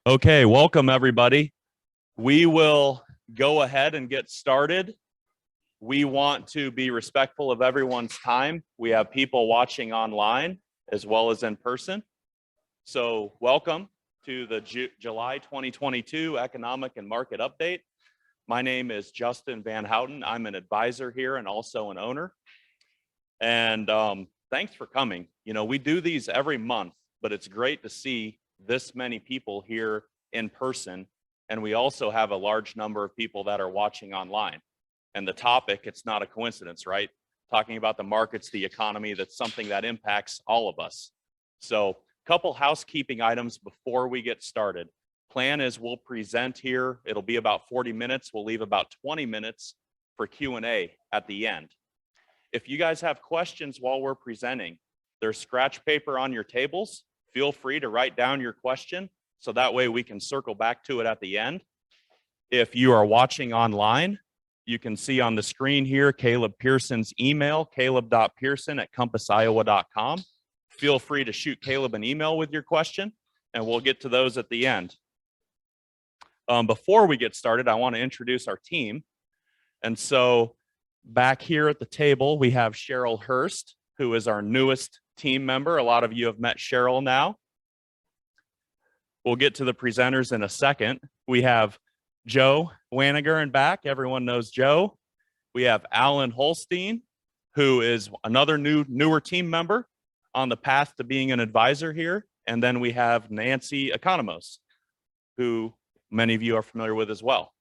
Okay, welcome everybody. We will go ahead and get started. We want to be respectful of everyone's time. We have people watching online as well as in person. So welcome to the July 2022 Economic and Market Update. My name is Justin Van Houten. I'm an advisor here and also an owner. And thanks for coming. You know, we do these every month, but it's great to see this many people here in person. And we also have a large number of people that are watching online. And the topic, it's not a coincidence, right? Talking about the markets, the economy, that's something that impacts all of us. So a couple housekeeping items before we get started. Plan is we'll present here. It'll be about 40 minutes. We'll leave about 20 minutes for Q&A at the end. If you guys have questions while we're presenting, there's scratch paper on your tables. Feel free to write down your question so that way we can circle back to it at the end. If you are watching online, you can see on the screen here Caleb Pearson's email, caleb.pearson@compassiowa.com. Feel free to shoot Caleb an email with your question and we'll get to those at the end. Before we get started, I want to introduce our team. And so back here at the table, we have Cheryl Hurst, who is our newest team member. A lot of you have met Cheryl now. We'll get to the presenters in a second. We have Joe Waniger in back. Everyone knows Joe. We have Alan Holstein, who is another newer team member on the path to being an advisor here. And then we have Nancy Economos, who many of you are familiar with as well.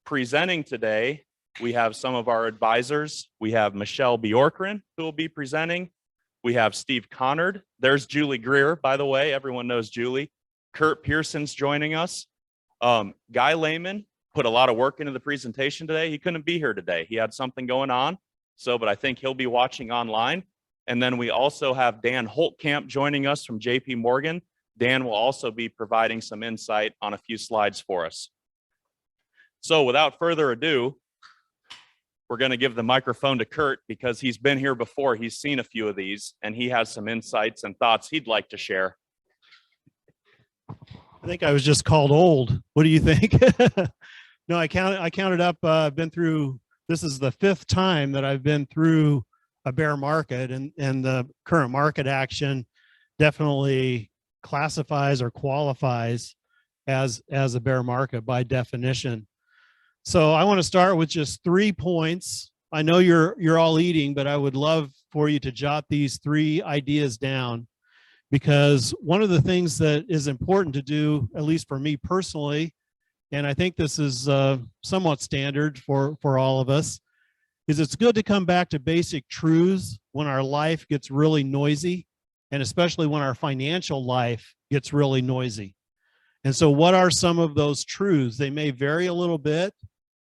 Presenting today, we have some of our advisors. We have Michelle Bjorkren, who will be presenting. We have Steve Connard. There's Julie Greer, by the way. Everyone knows Julie. Kurt Pearson's joining us. Guy Lehman put a lot of work into the presentation today. He couldn't be here today. He had something going on. But I think he'll be watching online. And then we also have Dan Holtkamp joining us from JP Morgan. Dan will also be providing some insight on a few slides for us. So without further ado, we're going to give the microphone to Kurt because he's been here before. He's seen a few of these and he has some insights and thoughts he'd like to share. I think I was just called old. What do you think? No, I counted up, been through, this is the 5th time that I've been through a bear market, and the current market action definitely classifies or qualifies as a bear market by definition. So I want to start with just 3 points. I know you're all eating, but I would love for you to jot these 3 ideas down, because one of the things that is important to do, at least for me personally, and I think this is somewhat standard for all of us, is it's good to come back to basic truths when our life gets really noisy, and especially when our financial life gets really noisy. And so what are some of those truths? They may vary a little bit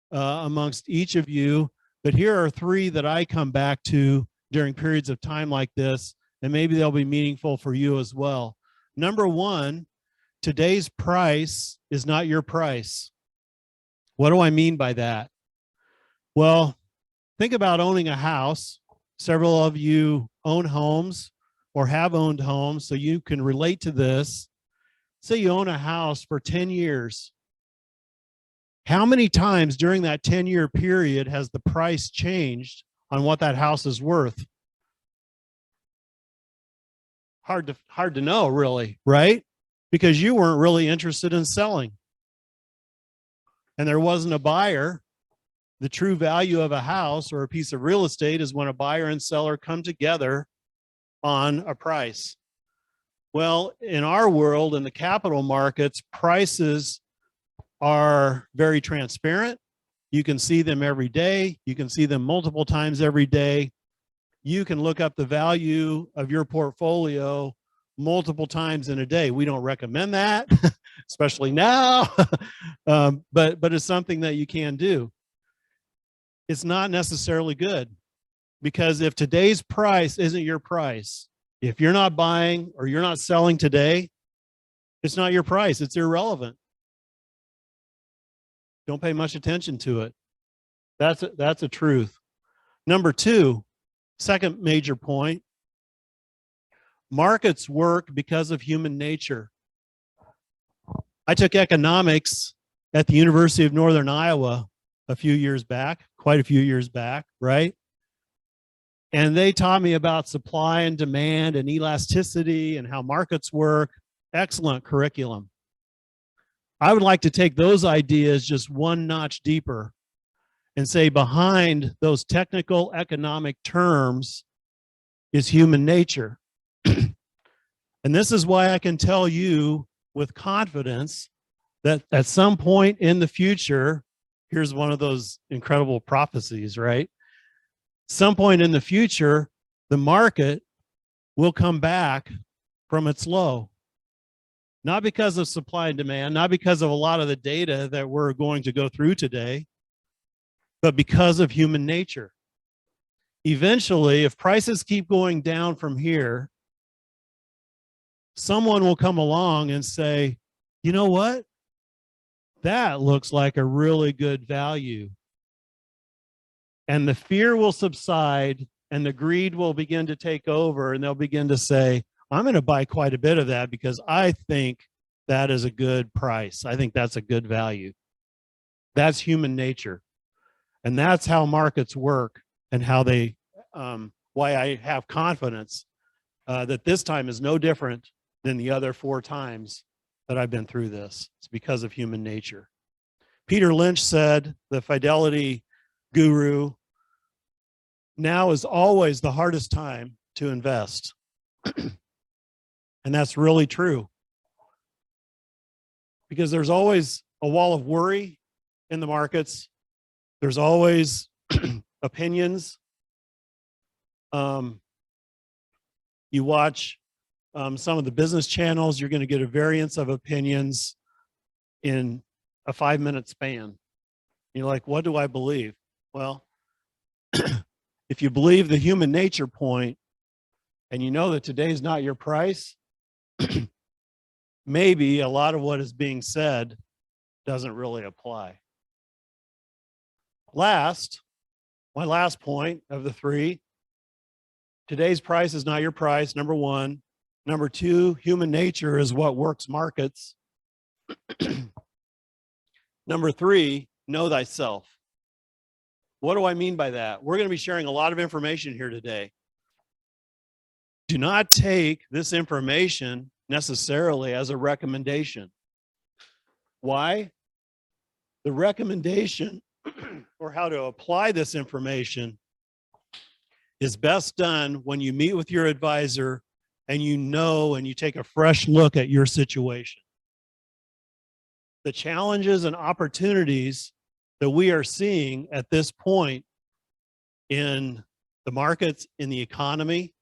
amongst each of you, but here are 3 that I come back to during periods of time like this, and maybe they'll be meaningful for you as well. Number 1, today's price is not your price. What do I mean by that? Well, think about owning a house. Several of you own homes or have owned homes, so you can relate to this. Say you own a house for 10 years. How many times during that 10-year period has the price changed on what that house is worth? Hard to know, really, right? Because you weren't really interested in selling. And there wasn't a buyer. The true value of a house or a piece of real estate is when a buyer and seller come together on a price. Well, in our world, in the capital markets, prices are very transparent. You can see them every day. You can see them multiple times every day. You can look up the value of your portfolio multiple times in a day. We don't recommend that, especially now, but it's something that you can do. It's not necessarily good, because if today's price isn't your price, if you're not buying or you're not selling today, it's not your price. It's irrelevant. Don't pay much attention to it. That's a truth. Number 2, second major point, markets work because of human nature. I took economics at the University of Northern Iowa a few years back, quite a few years back, right? And they taught me about supply and demand and elasticity and how markets work. Excellent curriculum. I would like to take those ideas just one notch deeper and say behind those technical economic terms is human nature. And this is why I can tell you with confidence that at some point in the future, here's one of those incredible prophecies, right? Some point in the future, the market will come back from its low. Not because of supply and demand, not because of a lot of the data that we're going to go through today, but because of human nature. Eventually, if prices keep going down from here, someone will come along and say, you know what? That looks like a really good value. And the fear will subside and the greed will begin to take over, and they'll begin to say, I'm going to buy quite a bit of that because I think that is a good price. I think that's a good value. That's human nature. And that's how markets work and how they, why I have confidence that this time is no different than the other 4 times that I've been through this. It's because of human nature. Peter Lynch said, the fidelity guru, now is always the hardest time to invest. And that's really true. Because there's always a wall of worry in the markets. There's always opinions. You watch some of the business channels, you're going to get a variance of opinions in a 5-minute span. You're like, what do I believe? Well, if you believe the human nature point and you know that today's not your price, maybe a lot of what is being said doesn't really apply. My last point of the 3, today's price is not your price, number 1. Number 2, human nature is what works markets. Number 3, know thyself. What do I mean by that? We're going to be sharing a lot of information here today. Do not take this information necessarily as a recommendation. Why? The recommendation or how to apply this information is best done when you meet with your advisor and you know and you take a fresh look at your situation. The challenges and opportunities that we are seeing at this point in the markets, in the economy,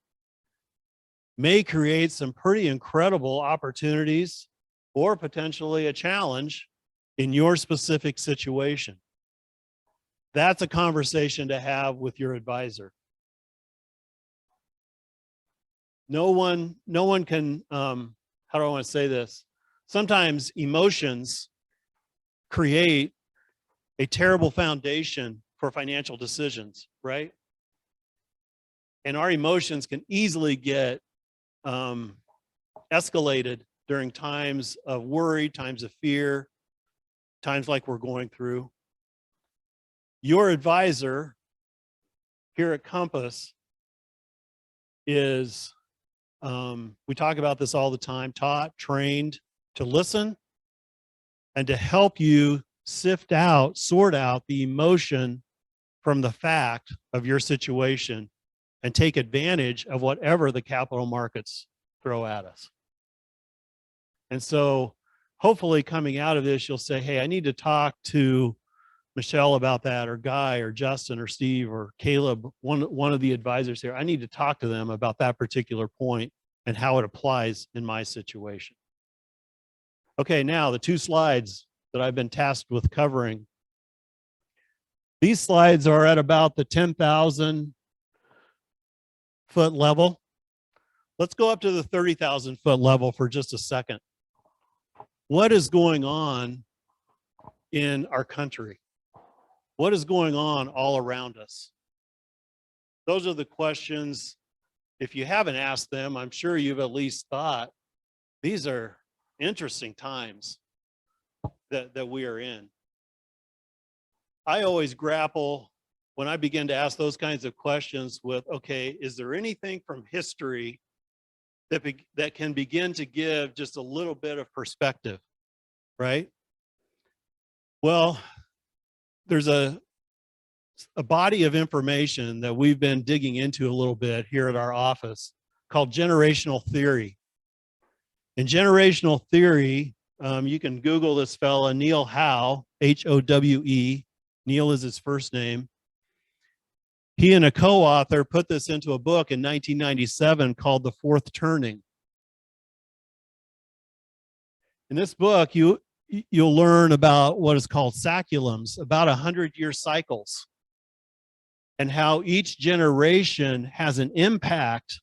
may create some pretty incredible opportunities or potentially a challenge in your specific situation. That's a conversation to have with your advisor. No one can, how do I want to say this? Sometimes emotions create a terrible foundation for financial decisions, right? And our emotions can easily get escalated during times of worry, times of fear, times like we're going through. Your advisor here at Compass is, we talk about this all the time, taught, trained to listen and to help you sift out, sort out the emotion from the fact of your situation and take advantage of whatever the capital markets throw at us. And so hopefully coming out of this, you'll say, hey, I need to talk to Michelle about that, or Guy, or Justin, or Steve, or Caleb, one of the advisors here. I need to talk to them about that particular point and how it applies in my situation. Okay, now the 2 slides that I've been tasked with covering. These slides are at about the 10,000 foot level. Let's go up to the 30,000 foot level for just a second. What is going on in our country? What is going on all around us? Those are the questions. If you haven't asked them, I'm sure you've at least thought, these are interesting times. that we are in. I always grapple when I begin to ask those kinds of questions with, okay, is there anything from history that can begin to give just a little bit of perspective, right? Well, there's a body of information that we've been digging into a little bit here at our office called generational theory. In generational theory, you can Google this fella, Neil Howe, Howe. Neil is his first name. He and a co-author put this into a book in 1997 called The Fourth Turning. In this book, you'll learn about what is called saculums, about 100-year cycles, and how each generation has an impact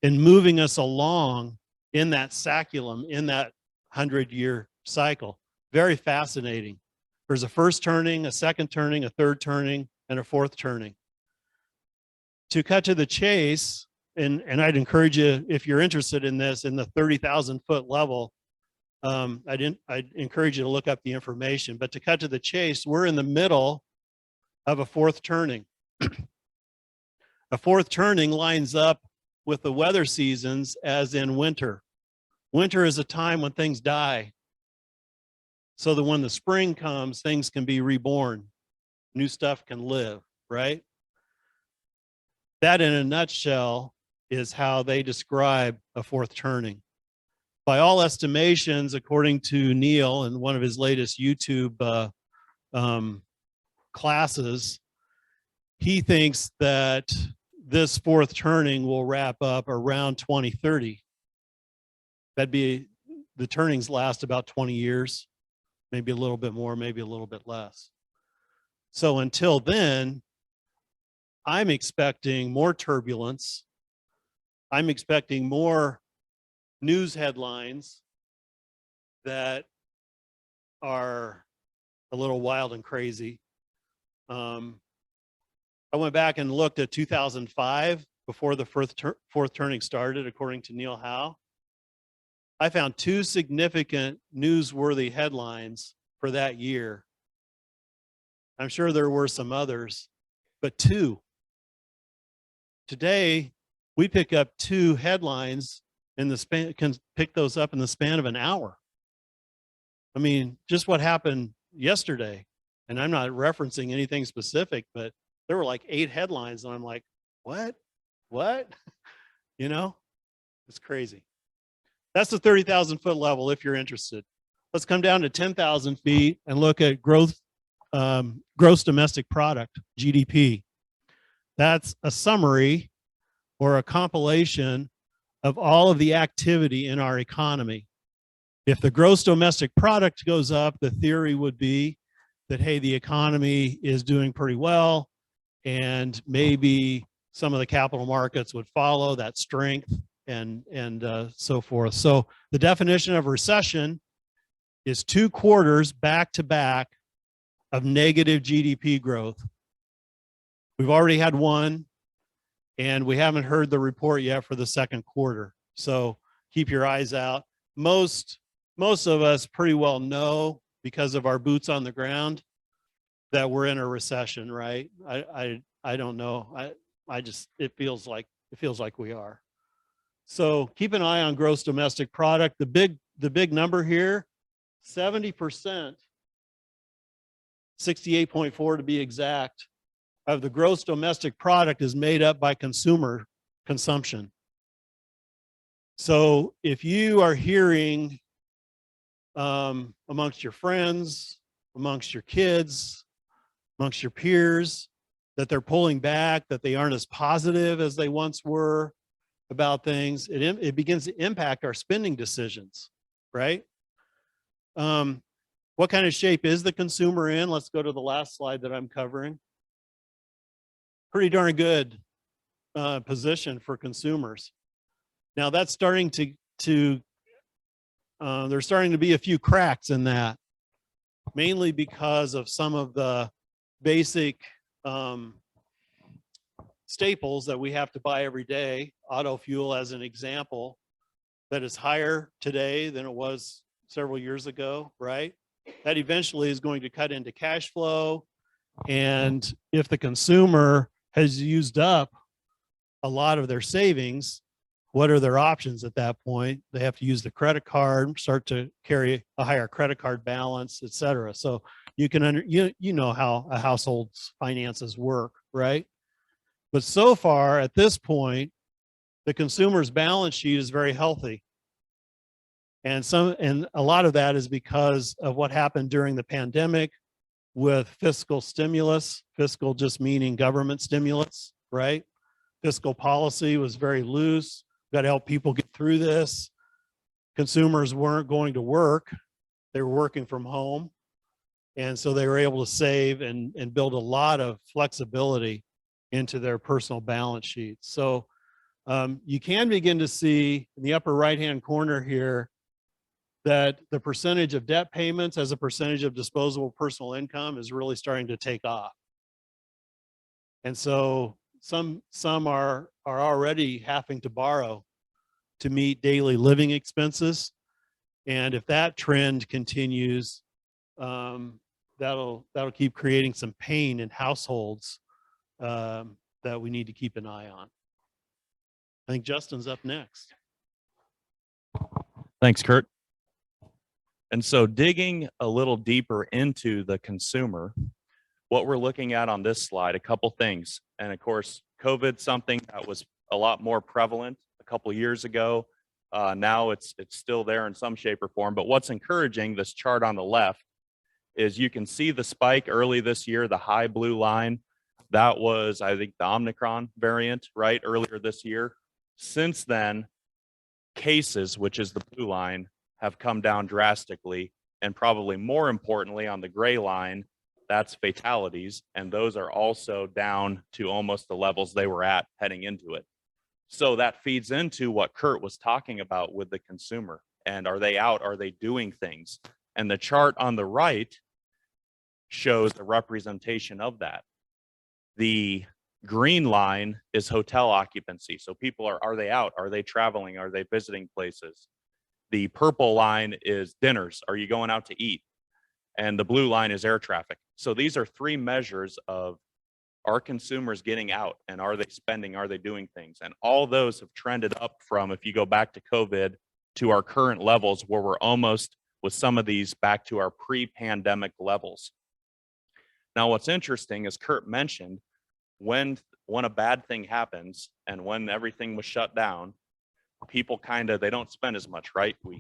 in moving us along in that saculum, in that 100-year cycle. Very fascinating. There's a first turning, a second turning, a third turning, and a fourth turning. To cut to the chase, and I'd encourage you, if you're interested in this, in the 30,000 foot level, I'd encourage you to look up the information. But to cut to the chase, we're in the middle of a fourth turning. A fourth turning lines up with the weather seasons as in winter. Winter is a time when things die, so that when the spring comes, things can be reborn. New stuff can live, right? That in a nutshell is how they describe a fourth turning. By all estimations, according to Neil in one of his latest YouTube classes, he thinks that this fourth turning will wrap up around 2030. That'd be, the turnings last about 20 years, maybe a little bit more, maybe a little bit less. So until then, I'm expecting more turbulence. I'm expecting more news headlines that are a little wild and crazy. I went back and looked at 2005 before the fourth turning started, according to Neil Howe. I found two significant newsworthy headlines for that year. I'm sure there were some others, but two. Today, we pick up two headlines in the span, can pick those up in the span of an hour. I mean, just what happened yesterday, and I'm not referencing anything specific, but there were like 8 headlines, and I'm like, what? You know, it's crazy. That's the 30,000 foot level if you're interested. Let's come down to 10,000 feet and look at gross domestic product, GDP. That's a summary or a compilation of all of the activity in our economy. If the gross domestic product goes up, the theory would be that, hey, the economy is doing pretty well, and maybe some of the capital markets would follow that strength and so forth. So the definition of recession is 2 quarters back to back of negative GDP growth. We've already had one, and we haven't heard the report yet for the second quarter. So keep your eyes out. Most of us pretty well know, because of our boots on the ground, that we're in a recession, right? I don't know. I just, it feels like we are. So keep an eye on gross domestic product. The big number here, 70%, 68.4 to be exact, of the gross domestic product is made up by consumer consumption. So if you are hearing amongst your friends, amongst your kids, amongst your peers, that they're pulling back, that they aren't as positive as they once were about things, it begins to impact our spending decisions, right? What kind of shape is the consumer in? Let's go to the last slide that I'm covering. Pretty darn good position for consumers. Now that's starting to there's starting to be a few cracks in that, mainly because of some of the basic staples that we have to buy every day. Auto fuel, as an example, that is higher today than it was several years ago, right? that eventually is going to cut into cash flow. And if the consumer has used up a lot of their savings, what are their options at that point? They have to use the credit card, start to carry a higher credit card balance, et cetera. So you can you know how a household's finances work, right? But so far at this point, the consumer's balance sheet is very healthy. And a lot of that is because of what happened during the pandemic with fiscal stimulus, fiscal just meaning government stimulus, right? Fiscal policy was very loose. Got to help people get through this. Consumers weren't going to work. They were working from home. And so they were able to save and build a lot of flexibility into their personal balance sheets. So you can begin to see in the upper right-hand corner here that the percentage of debt payments as a percentage of disposable personal income is really starting to take off. And so some are already having to borrow to meet daily living expenses. And if that trend continues, that'll keep creating some pain in households that we need to keep an eye on. I think Justin's up next. Thanks, Kurt. And so digging a little deeper into the consumer, what we're looking at on this slide, a couple things. And of course, COVID, something that was a lot more prevalent a couple years ago. Now it's still there in some shape or form. But what's encouraging, this chart on the left, is you can see the spike early this year, the high blue line. That was, I think, the Omicron variant, right, earlier this year. Since then, cases, which is the blue line, have come down drastically. And probably more importantly, on the gray line, that's fatalities. And those are also down to almost the levels they were at heading into it. So that feeds into what Kurt was talking about with the consumer. And are they out? Are they doing things? And the chart on the right shows a representation of that. The green line is hotel occupancy. So people are they out? Are they traveling? Are they visiting places? The purple line is dinners. Are you going out to eat? And the blue line is air traffic. So these are three measures of, are consumers getting out, and are they spending? Are they doing things? And all those have trended up from, if you go back to COVID, to our current levels, where we're almost with some of these back to our pre-pandemic levels. Now, what's interesting, as Kurt mentioned, when a bad thing happens and when everything was shut down, people they don't spend as much, right? We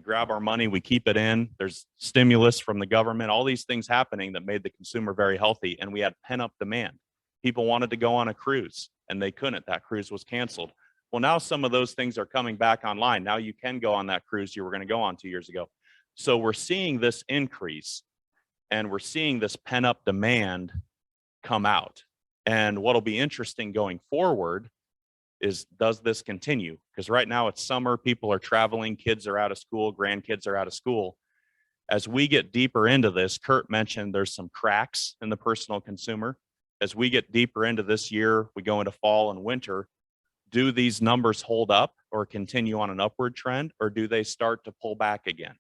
grab our money, we keep it in. There's stimulus from the government, all these things happening that made the consumer very healthy. And we had pent-up demand. People wanted to go on a cruise and they couldn't. That cruise was canceled. Well, now some of those things are coming back online. Now you can go on that cruise you were going to go on 2 years ago. So we're seeing this increase and we're seeing this pent-up demand come out. And what'll be interesting going forward is, does this continue? Because right now it's summer, people are traveling, kids are out of school, grandkids are out of school. As we get deeper into this, Kurt mentioned there's some cracks in the personal consumer. As we get deeper into this year, we go into fall and winter, do these numbers hold up or continue on an upward trend, or do they start to pull back again?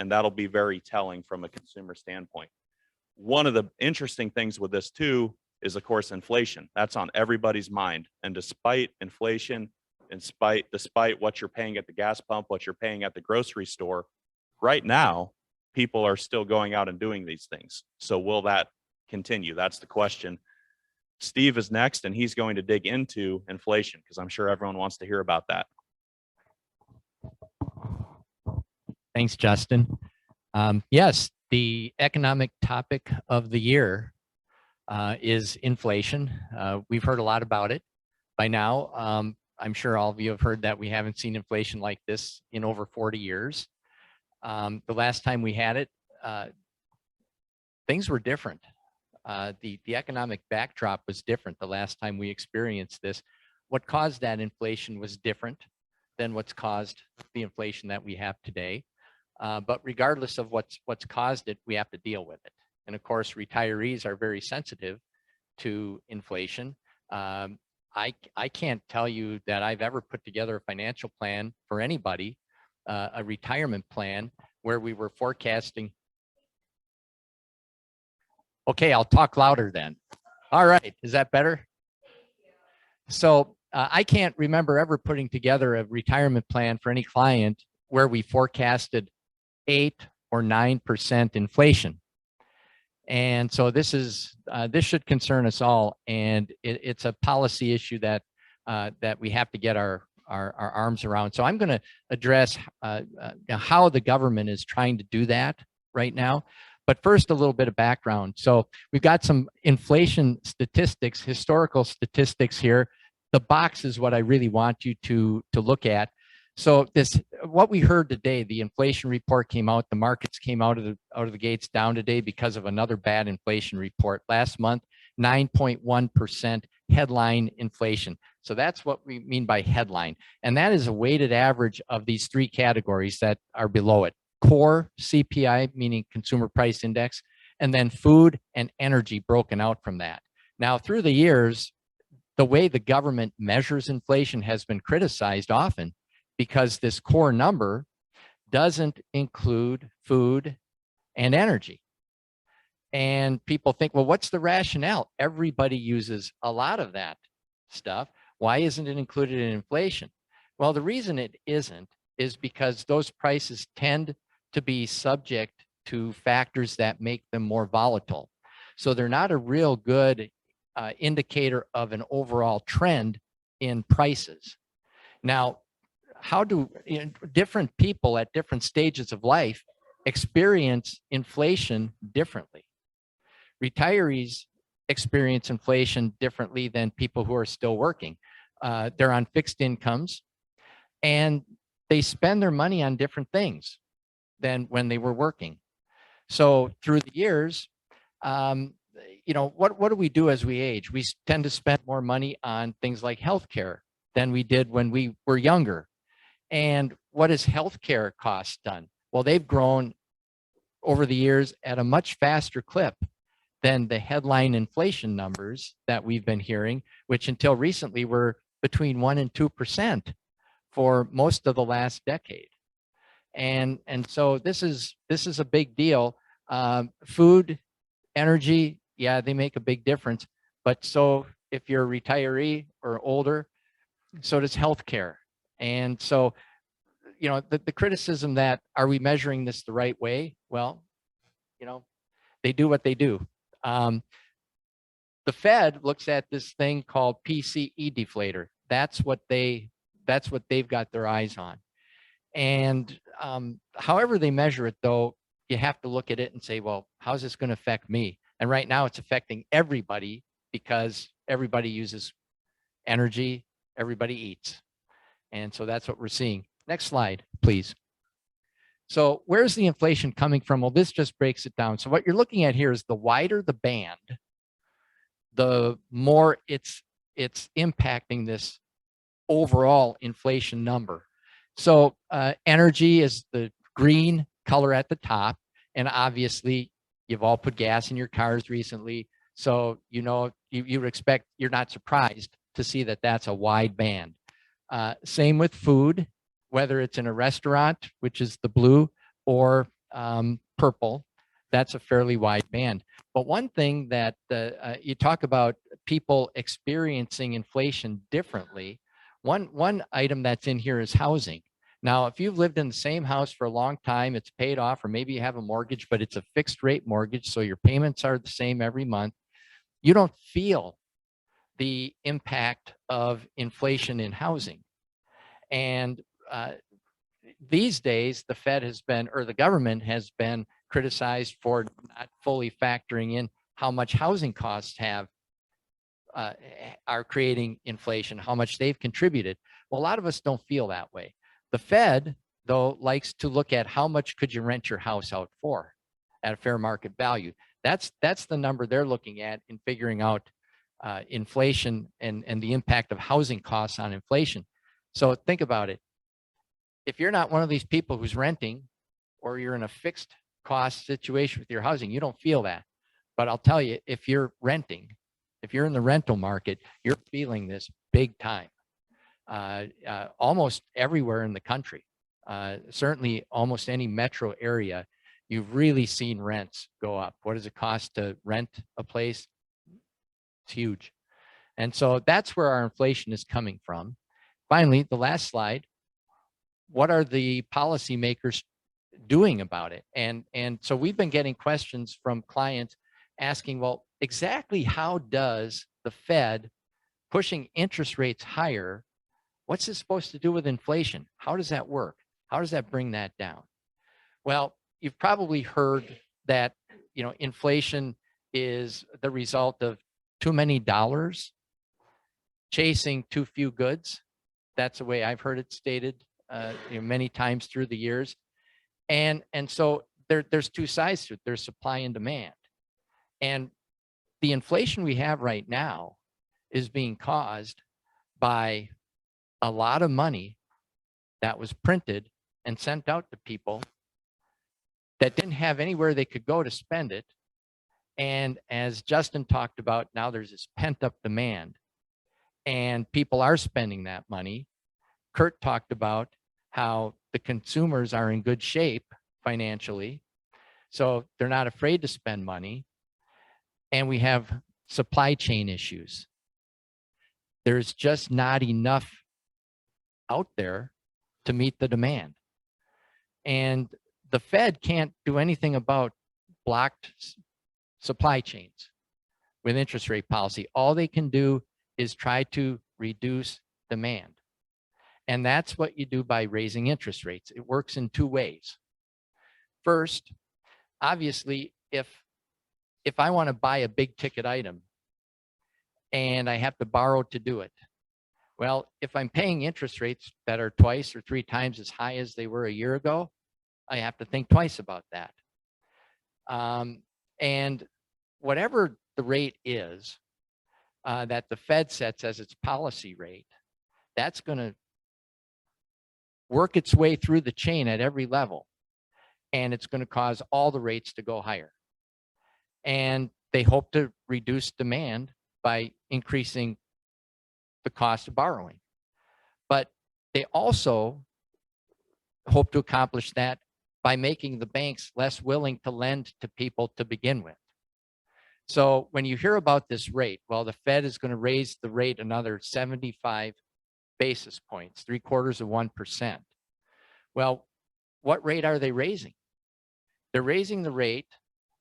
And that'll be very telling from a consumer standpoint. One of the interesting things with this too is, of course, inflation. That's on everybody's mind. And despite inflation, despite what you're paying at the gas pump, what you're paying at the grocery store, right now, people are still going out and doing these things. So will that continue? That's the question. Steve is next, and he's going to dig into inflation because I'm sure everyone wants to hear about that. Thanks, Justin. Yes, the economic topic of the year is inflation. We've heard a lot about it by now. I'm sure all of you have heard that we haven't seen inflation like this in over 40 years. The last time we had it, things were different. The economic backdrop was different the last time we experienced this. What caused that inflation was different than what's caused the inflation that we have today. But regardless of what's caused it, we have to deal with it. And of course, retirees are very sensitive to inflation. I can't tell you that I've ever put together a financial plan for anybody, a retirement plan, where we were forecasting Okay, I'll talk louder then. All right, is that better? So I can't remember ever putting together a retirement plan for any client where we forecasted 8 or 9% inflation. And so this should concern us all, and it's a policy issue that that we have to get our arms around. So I'm going to address how the government is trying to do that right now. But first, a little bit of background. So we've got some inflation statistics, historical statistics here. The box is what I really want you to look at. So what we heard today, the inflation report came out, the markets came out of the gates down today because of another bad inflation report. Last month, 9.1% headline inflation. So that's what we mean by headline. And that is a weighted average of these three categories that are below it. Core CPI, meaning consumer price index, and then food and energy broken out from that. Now, through the years, the way the government measures inflation has been criticized often, because this core number doesn't include food and energy. And people think, well, what's the rationale? Everybody uses a lot of that stuff. Why isn't it included in inflation? Well, the reason it isn't is because those prices tend to be subject to factors that make them more volatile. So they're not a real good indicator of an overall trend in prices. Now, how do different people at different stages of life experience inflation differently? Retirees experience inflation differently than people who are still working. They're on fixed incomes, and they spend their money on different things than when they were working. So through the years, what do we do as we age? We tend to spend more money on things like healthcare than we did when we were younger. And what has healthcare costs done? Well, they've grown over the years at a much faster clip than the headline inflation numbers that we've been hearing, which until recently were between 1% and 2% for most of the last decade. And so this is a big deal. Food, energy, yeah, they make a big difference. But so if you're a retiree or older, so does healthcare. And so, the criticism that, are we measuring this the right way? Well, they do what they do. The Fed looks at this thing called PCE deflator. That's what they've got their eyes on. And however they measure it, though, you have to look at it and say, well, how's this going to affect me? And right now it's affecting everybody because everybody uses energy, everybody eats. And so that's what we're seeing. Next slide, please. So where's the inflation coming from? Well, this just breaks it down. So what you're looking at here is the wider the band, the more it's impacting this overall inflation number. So energy is the green color at the top. And obviously, you've all put gas in your cars recently. So, you would expect, you're not surprised to see that that's a wide band. Same with food, whether it's in a restaurant, which is the blue, or purple, that's a fairly wide band. But one thing that you talk about people experiencing inflation differently, one item that's in here is housing. Now, if you've lived in the same house for a long time, it's paid off, or maybe you have a mortgage, but it's a fixed rate mortgage, so your payments are the same every month, you don't feel the impact of inflation in housing. And these days, the Fed has been, or the government has been criticized for not fully factoring in how much housing costs are creating inflation, how much they've contributed. Well, a lot of us don't feel that way. The Fed, though, likes to look at how much could you rent your house out for at a fair market value. That's the number they're looking at in figuring out inflation and the impact of housing costs on inflation. So think about it. If you're not one of these people who's renting, or you're in a fixed cost situation with your housing, you don't feel that. But I'll tell you, if you're renting, if you're in the rental market, you're feeling this big time. Almost everywhere in the country, certainly almost any metro area, you've really seen rents go up. What does it cost to rent a place? It's huge. And so that's where our inflation is coming from. Finally, the last slide, what are the policymakers doing about it? And so we've been getting questions from clients asking, well, exactly how does the Fed pushing interest rates higher, what's it supposed to do with inflation? How does that work? How does that bring that down? Well, you've probably heard that, inflation is the result of too many dollars chasing too few goods. That's the way I've heard it stated many times through the years. And so there's two sides to it. There's supply and demand. And the inflation we have right now is being caused by a lot of money that was printed and sent out to people that didn't have anywhere they could go to spend it. And as Justin talked about, now there's this pent up demand and people are spending that money. Kurt talked about how the consumers are in good shape financially, so they're not afraid to spend money. And we have supply chain issues. There's just not enough out there to meet the demand. And the Fed can't do anything about blocked supply chains with interest rate policy. All they can do is try to reduce demand. And that's what you do by raising interest rates. It works in two ways. First, obviously, if I want to buy a big ticket item and I have to borrow to do it, well, if I'm paying interest rates that are twice or three times as high as they were a year ago, I have to think twice about that. And whatever the rate is that the Fed sets as its policy rate, that's going to work its way through the chain at every level. And it's going to cause all the rates to go higher. And they hope to reduce demand by increasing the cost of borrowing. But they also hope to accomplish that by making the banks less willing to lend to people to begin with. So when you hear about this rate, well, the Fed is going to raise the rate another 75 basis points, 0.75%. Well, what rate are they raising? They're raising the rate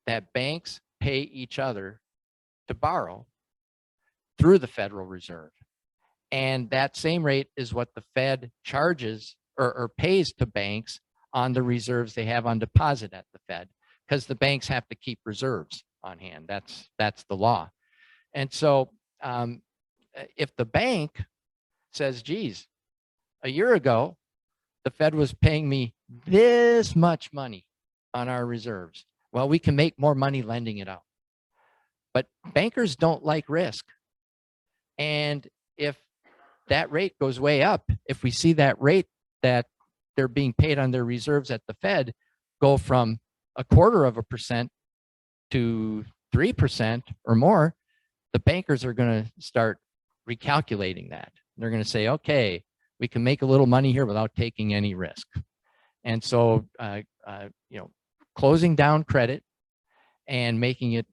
that banks pay each other to borrow through the Federal Reserve. And that same rate is what the Fed charges or pays to banks on the reserves they have on deposit at the Fed, because the banks have to keep reserves on hand. That's the law. And so if the bank says, geez, a year ago, the Fed was paying me this much money on our reserves. Well, we can make more money lending it out. But bankers don't like risk. And if that rate goes way up, if we see that rate that they're being paid on their reserves at the Fed go from 0.25% to 3% or more, the bankers are going to start recalculating that. They're going to say, okay, we can make a little money here without taking any risk. And so, closing down credit and making it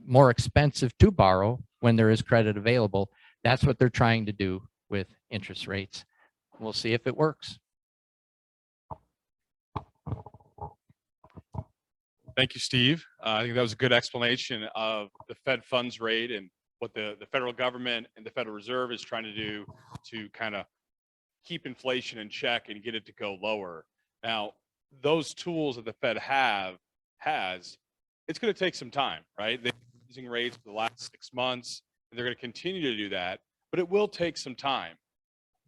more expensive to borrow when there is credit available, that's what they're trying to do with interest rates. We'll see if it works. Thank you, Steve. I think that was a good explanation of the Fed funds rate and what the federal government and the Federal Reserve is trying to do to kind of keep inflation in check and get it to go lower. Now, those tools that the Fed has, it's going to take some time, right? They've been raising rates for the last 6 months, and they're going to continue to do that, but it will take some time.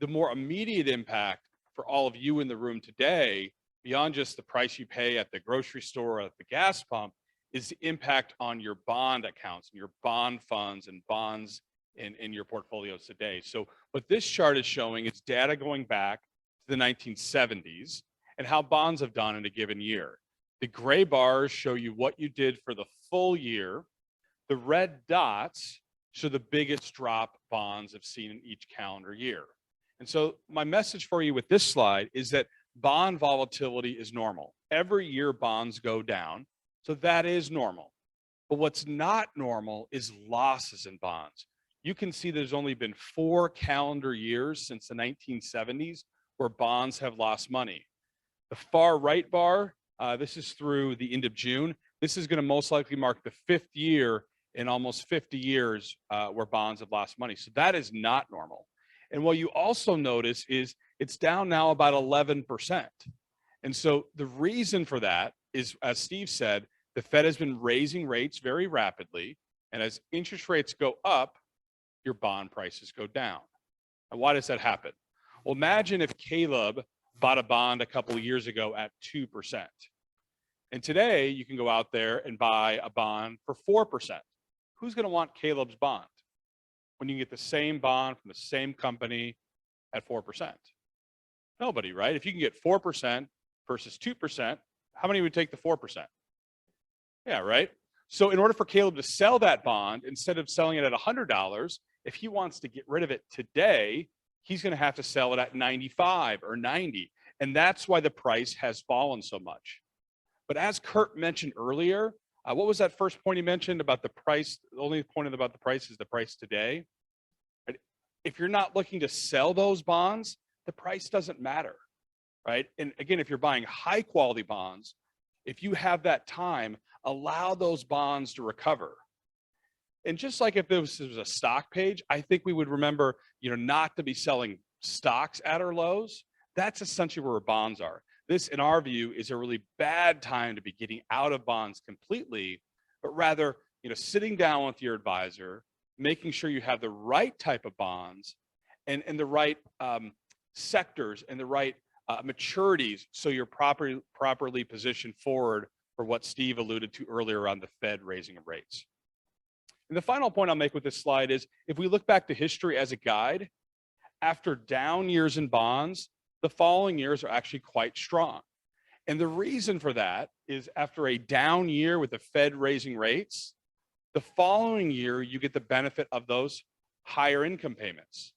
The more immediate impact for all of you in the room today, beyond just the price you pay at the grocery store or at the gas pump, is the impact on your bond accounts and your bond funds and bonds in your portfolios today. So what this chart is showing is data going back to the 1970s and how bonds have done in a given year. The gray bars show you what you did for the full year. The red dots show the biggest drop bonds have seen in each calendar year. And so my message for you with this slide is that bond volatility is normal. Every year bonds go down, so that is normal. But what's not normal is losses in bonds. You can see there's only been 4 calendar years since the 1970s where bonds have lost money. The far right bar, this is through the end of June. This is going to most likely mark the 5th year in almost 50 years where bonds have lost money. So that is not normal. And what you also notice is it's down now about 11%. And so the reason for that is, as Steve said, the Fed has been raising rates very rapidly. And as interest rates go up, your bond prices go down. And why does that happen? Well, imagine if Caleb bought a bond a couple of years ago at 2%. And today you can go out there and buy a bond for 4%. Who's going to want Caleb's bond when you can get the same bond from the same company at 4%? Nobody, right? If you can get 4% versus 2%, how many would take the 4%? Yeah, right? So in order for Caleb to sell that bond, instead of selling it at $100, if he wants to get rid of it today, he's going to have to sell it at 95 or 90. And that's why the price has fallen so much. But as Kurt mentioned earlier, what was that first point he mentioned about the price? The only point about the price is the price today. If you're not looking to sell those bonds, the price doesn't matter, right? And again, if you're buying high quality bonds, if you have that time, allow those bonds to recover. And just like if this was a stock page, I think we would remember, not to be selling stocks at our lows. That's essentially where bonds are. This, in our view, is a really bad time to be getting out of bonds completely, but rather, sitting down with your advisor, making sure you have the right type of bonds and the right sectors and the right maturities, so you're properly positioned forward for what Steve alluded to earlier around the Fed raising of rates. And the final point I'll make with this slide is, if we look back to history as a guide, after down years in bonds, the following years are actually quite strong. And the reason for that is, after a down year with the Fed raising rates, the following year you get the benefit of those higher income payments.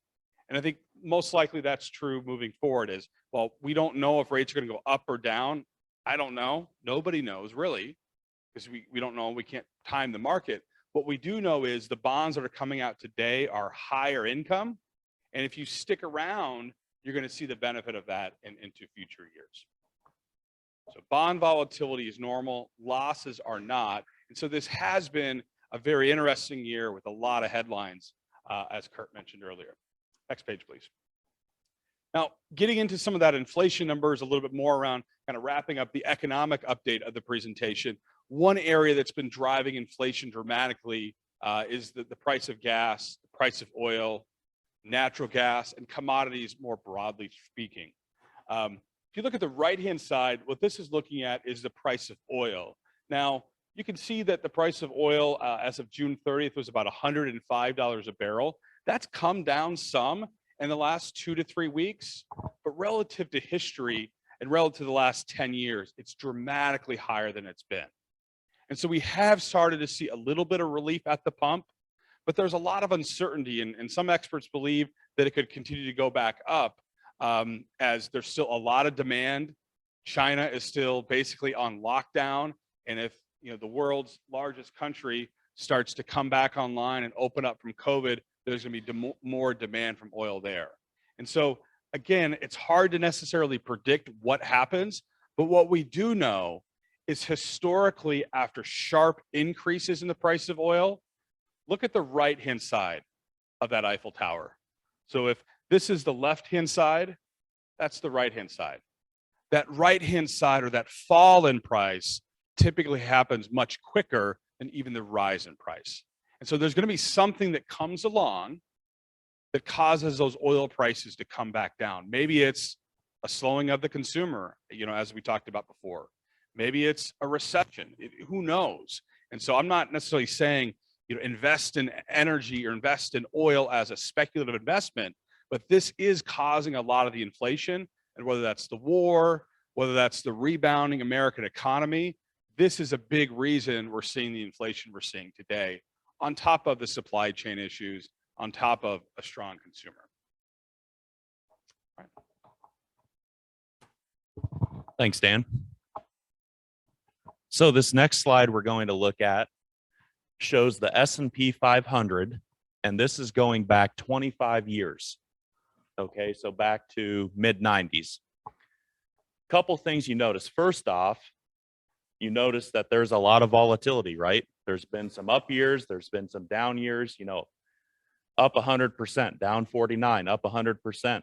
And I think most likely that's true moving forward. Is, well, we don't know if rates are going to go up or down. I don't know. Nobody knows really, because we don't know. We can't time the market. What we do know is the bonds that are coming out today are higher income. And if you stick around, you're going to see the benefit of that into future years. So bond volatility is normal, losses are not. And so this has been a very interesting year with a lot of headlines, as Kurt mentioned earlier. Next page, please. Now, getting into some of that inflation numbers a little bit more, around kind of wrapping up the economic update of the presentation. One area that's been driving inflation dramatically is the price of gas, the price of oil, natural gas, and commodities more broadly speaking. If you look at the right-hand side, what this is looking at is the price of oil. Now, you can see that the price of oil as of June 30th was about $105 a barrel. That's come down some in the last 2 to 3 weeks, but relative to history and relative to the last 10 years, it's dramatically higher than it's been. And so we have started to see a little bit of relief at the pump, but there's a lot of uncertainty, and some experts believe that it could continue to go back up as there's still a lot of demand. China is still basically on lockdown, and if the world's largest country starts to come back online and open up from COVID, there's going to be more demand from oil there. And so again, it's hard to necessarily predict what happens, but what we do know is, historically, after sharp increases in the price of oil, look at the right-hand side of that Eiffel Tower. So if this is the left-hand side, that's the right-hand side. That right-hand side, or that fall in price, typically happens much quicker than even the rise in price. And so there's going to be something that comes along that causes those oil prices to come back down. Maybe it's a slowing of the consumer, as we talked about before. Maybe it's a recession. Who knows? And so I'm not necessarily saying, invest in energy or invest in oil as a speculative investment, but this is causing a lot of the inflation. And whether that's the war, whether that's the rebounding American economy, this is a big reason we're seeing the inflation we're seeing today, on top of the supply chain issues, on top of a strong consumer. Right. Thanks, Dan. So this next slide we're going to look at shows the S&P 500, and this is going back 25 years. Okay, so back to mid 90s. Couple things you notice. First off, you notice that there's a lot of volatility, right? There's been some up years, there's been some down years, up 100%, down 49, up 100%,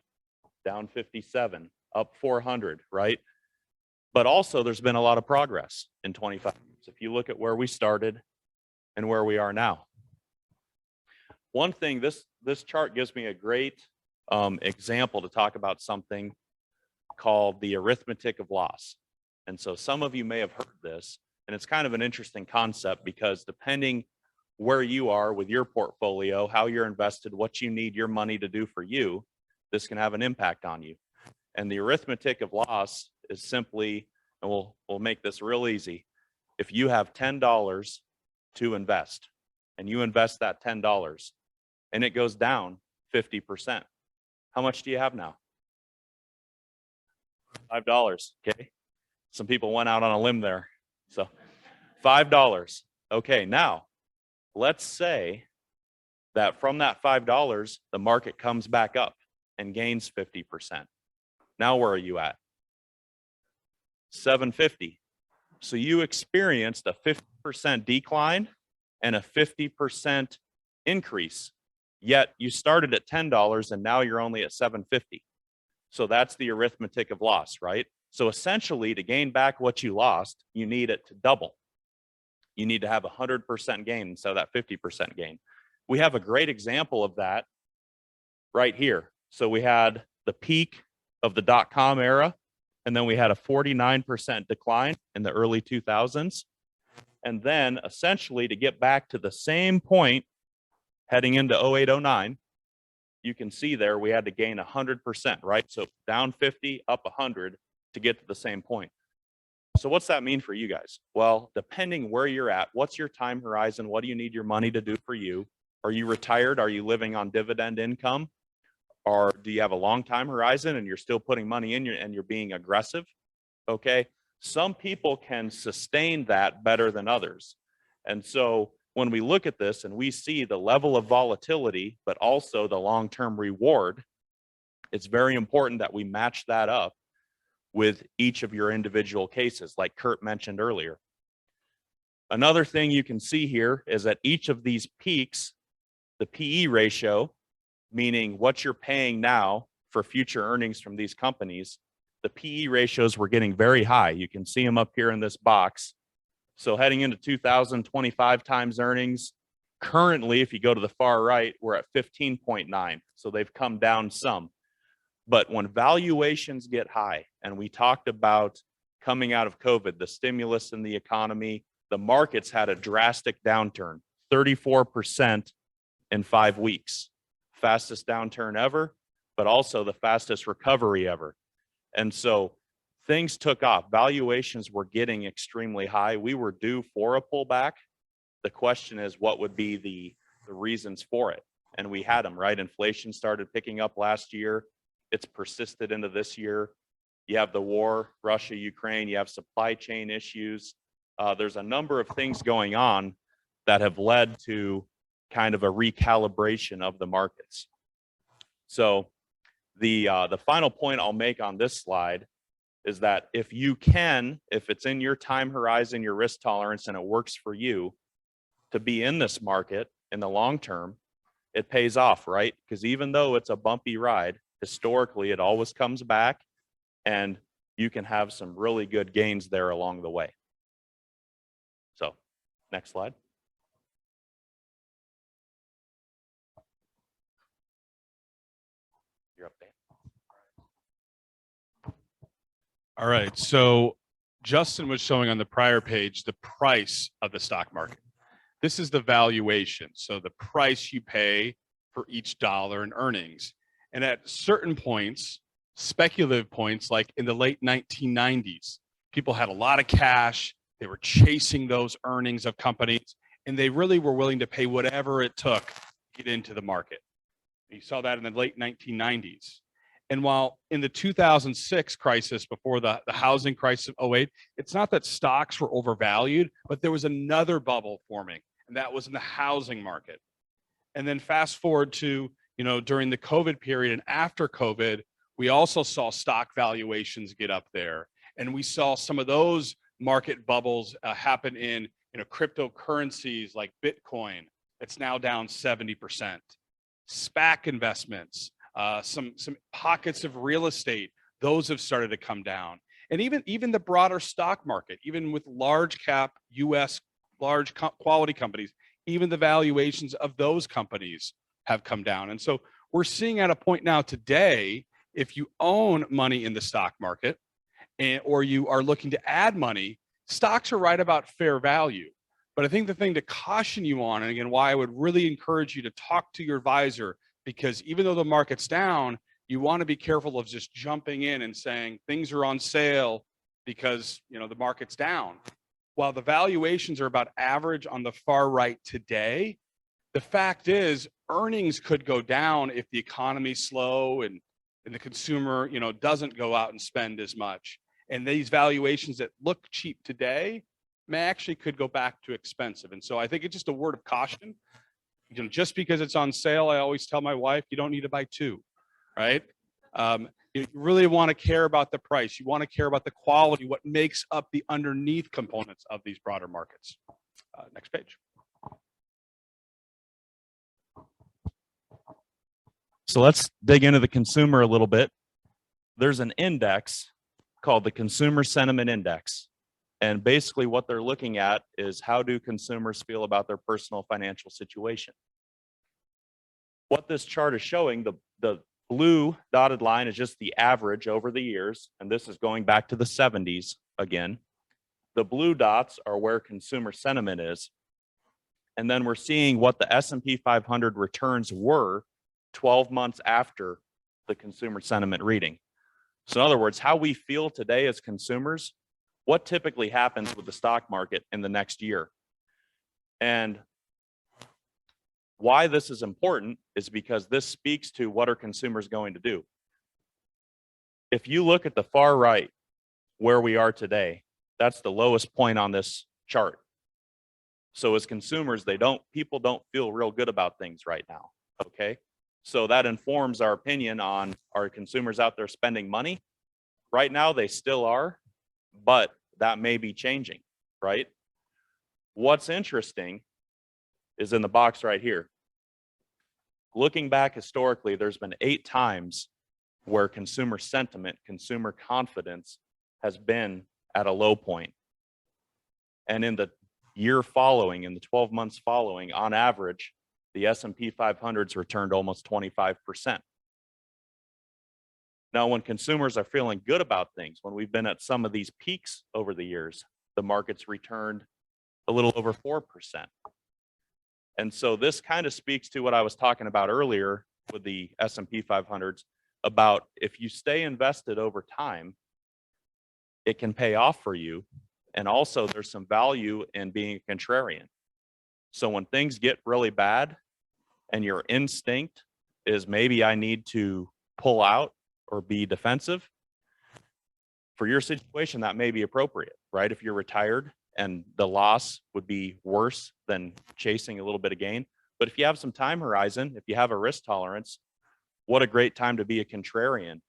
down 57, up 400, right? But also there's been a lot of progress in 25 years. If you look at where we started and where we are now. One thing, this chart gives me a great example to talk about something called the arithmetic of loss. And so some of you may have heard this, and it's kind of an interesting concept because depending where you are with your portfolio, how you're invested, what you need your money to do for you, this can have an impact on you. And the arithmetic of loss is simply, and we'll make this real easy. If you have $10 to invest and you invest that $10 and it goes down 50%, how much do you have now? $5, okay? Some people went out on a limb there. So $5. Okay, now let's say that from that $5, the market comes back up and gains 50%. Now where are you at? $7.50. So you experienced a 50% decline and a 50% increase, yet you started at $10 and now you're only at $7.50. So that's the arithmetic of loss, right? So essentially to gain back what you lost, you need it to double. You need to have 100% gain instead of that 50% gain. We have a great example of that right here. So we had the peak of the dot-com era, and then we had a 49% decline in the early 2000s. And then essentially to get back to the same point heading into 08, 09, you can see there we had to gain 100%, right? So down 50, up 100 to get to the same point. So what's that mean for you guys? Well, depending where you're at, what's your time horizon? What do you need your money to do for you? Are you retired? Are you living on dividend income? Or do you have a long time horizon and you're still putting money in and you're being aggressive? Okay. Some people can sustain that better than others. And so when we look at this and we see the level of volatility, but also the long-term reward, it's very important that we match that up with each of your individual cases, like Kurt mentioned earlier. Another thing you can see here is that each of these peaks, the PE ratio, meaning what you're paying now for future earnings from these companies, the PE ratios were getting very high. You can see them up here in this box. So heading into 2025 times earnings, currently, if you go to the far right, we're at 15.9. So they've come down some. But when valuations get high, and we talked about coming out of COVID, the stimulus in the economy, the markets had a drastic downturn, 34% in 5 weeks. Fastest downturn ever, but also the fastest recovery ever. And so things took off. Valuations were getting extremely high. We were due for a pullback. The question is, what would be the reasons for it? And we had them, right? Inflation started picking up last year. It's persisted into this year. You have the war, Russia, Ukraine, you have supply chain issues. There's a number of things going on that have led to kind of a recalibration of the markets. So the final point I'll make on this slide is that if you can, if it's in your time horizon, your risk tolerance, and it works for you to be in this market in the long term, it pays off, right? Because even though it's a bumpy ride, historically, it always comes back and you can have some really good gains there along the way. So next slide. You're up there. All right. So Justin was showing on the prior page the price of the stock market. This is the valuation. So the price you pay for each dollar in earnings. And at certain points, speculative points, like in the late 1990s, people had a lot of cash. They were chasing those earnings of companies, and they really were willing to pay whatever it took to get into the market. You saw that in the late 1990s. And while in the 2006 crisis, before the housing crisis of '08, it's not that stocks were overvalued, but there was another bubble forming, and that was in the housing market. And then fast forward to, during the COVID period and after COVID, we also saw stock valuations get up there. And we saw some of those market bubbles happen in, cryptocurrencies like Bitcoin. It's now down 70%. SPAC investments, some pockets of real estate, those have started to come down. And even the broader stock market, even with large cap US large quality companies, even the valuations of those companies have come down. And so we're seeing at a point now today, if you own money in the stock market or you are looking to add money, stocks are right about fair value. But I think the thing to caution you on, and again, why I would really encourage you to talk to your advisor, because even though the market's down, you want to be careful of just jumping in and saying things are on sale because, the market's down. While the valuations are about average on the far right today, the fact is earnings could go down if the economy's slow and the consumer, doesn't go out and spend as much. And these valuations that look cheap today actually could go back to expensive. And so I think it's just a word of caution. Just because it's on sale, I always tell my wife, you don't need to buy two, right? You really want to care about the price. You want to care about the quality, what makes up the underneath components of these broader markets. Next page. So let's dig into the consumer a little bit. There's an index called the Consumer Sentiment Index. And basically what they're looking at is how do consumers feel about their personal financial situation. What this chart is showing, the blue dotted line is just the average over the years, and this is going back to the 70s again. The blue dots are where consumer sentiment is. And then we're seeing what the S&P 500 returns were 12 months after the consumer sentiment reading. So in other words, how we feel today as consumers, what typically happens with the stock market in the next year. And why this is important is because this speaks to what are consumers going to do. If you look at the far right, where we are today, that's the lowest point on this chart. So as consumers, people don't feel real good about things right now, okay? So that informs our opinion on, are consumers out there spending money? Right now, they still are, but that may be changing, right? What's interesting is in the box right here. Looking back historically, there's been 8 times where consumer sentiment, consumer confidence has been at a low point. And in the year following, in the 12 months following, on average, the S&P 500's returned almost 25%. Now, when consumers are feeling good about things, when we've been at some of these peaks over the years, the market's returned a little over 4%. And so this kind of speaks to what I was talking about earlier with the S&P 500s about if you stay invested over time, it can pay off for you. And also there's some value in being a contrarian. So when things get really bad and your instinct is maybe I need to pull out or be defensive, for your situation, that may be appropriate, right? If you're retired and the loss would be worse than chasing a little bit of gain. But if you have some time horizon, if you have a risk tolerance, what a great time to be a contrarian